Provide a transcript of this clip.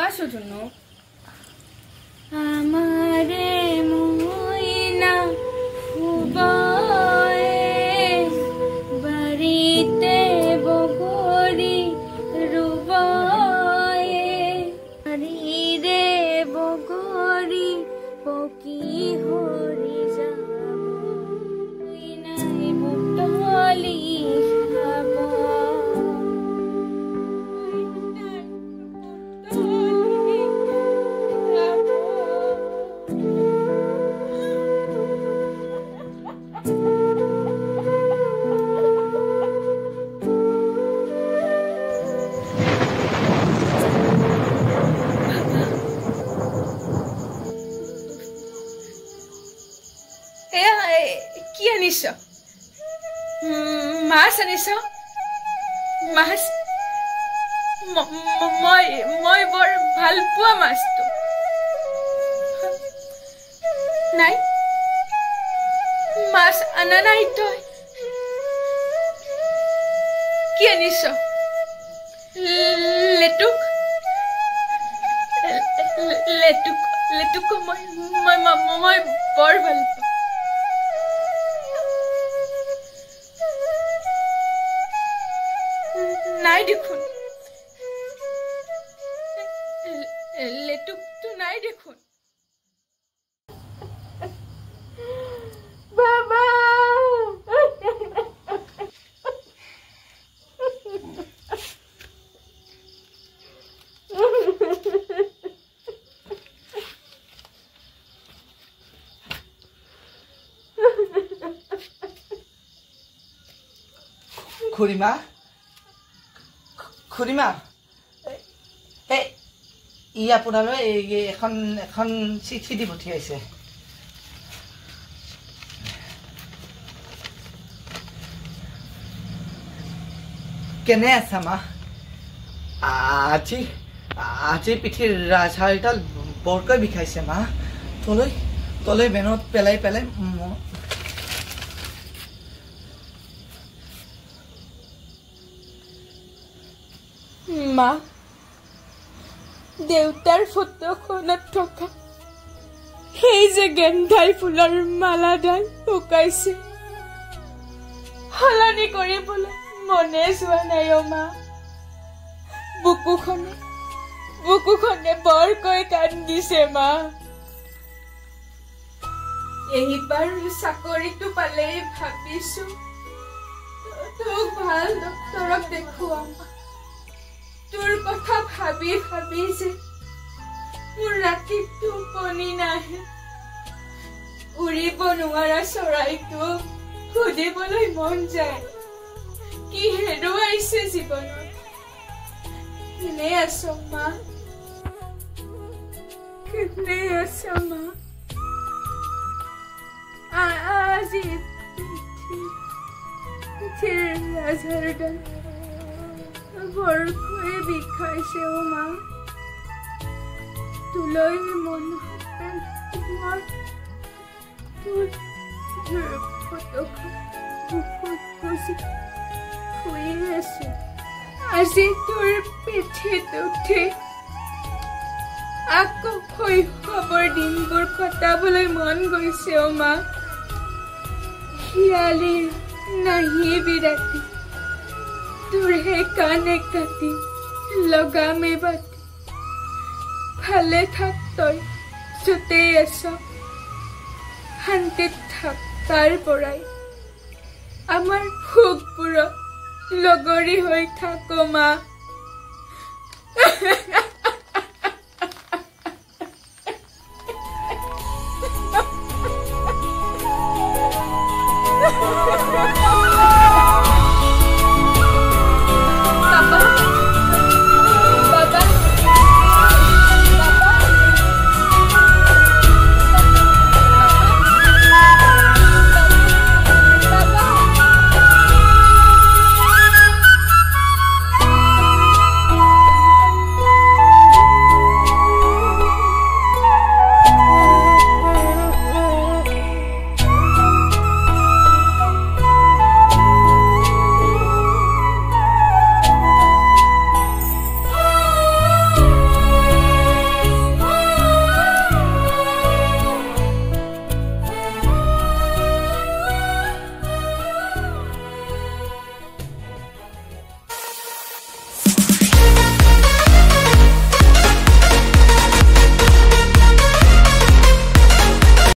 আসো জন্য আমারে মইনা ফুবায়ে বাড়িতে বগরি রুবায়ে বাড়িরে বগরি পকি হরি যাব নাই বুটলি খাব কি আনিছ মাছ আনিছ মাছ মই বৰ ভাল পোৱা মাছটো নাই মাছ আনা নাই তই কি আনিছ লেটুক লেটুক লেটুক মই বৰ ভাল পাওঁ নাই দেখোন লেটুকটো নাই দেখোন বাবা খুড়ীমা খুড়ীমা ই আপোনালৈ এখন এখন চিঠি দি পঠিয়াইছে কেনে আছা মা আজি আজি পিঠিৰ ৰাজহাড়ডাল বৰকৈ বিষাইছে মা তলৈ তলৈ বেনত পেলাই পেলাই মা দেউতাৰ ফটোখনত থকা সেই যে গেন্ধাই ফুলৰ মালাডাল শুকাইছে সলনি কৰিবলৈ মনে যোৱা নাই অ মা বুকুখনে বৰকৈ কান্দিছে মা এইবাৰ চাকৰিটো পালেই ভাবিছো তোক ভাল ডক্তৰক দেখুৱাম তোৰ কথা ভাবি ভাবি যে মোৰ ৰাতি টোপনি নাহে উৰিব নোৱাৰা চৰাইটো সুধিবলৈ মন যায় কি হেৰুৱাইছে জীৱনত কেনে আছ মা কেনে আছ মা আজি পিঠিৰ ৰাজহাড়ডাল বৰকৈ বিষাইছে অ মা তোলৈ মন মই তোৰ ফটোখন বুকুত গুচি শুই আছো আজি তোৰ পিঠিত উঠি আকৌ শৈশৱৰ দিনবোৰ কটাবলৈ মন গৈছে অ মা শিয়ালিৰ নাহিবি ৰাতি তোৰ হে কাণে কাটি লগামে বাটি ভালে থাক তই য'তেই আছ শান্তিত থাক তাৰ পৰাই আমাৰ সুখবোৰত লগৰী হৈ থাক মা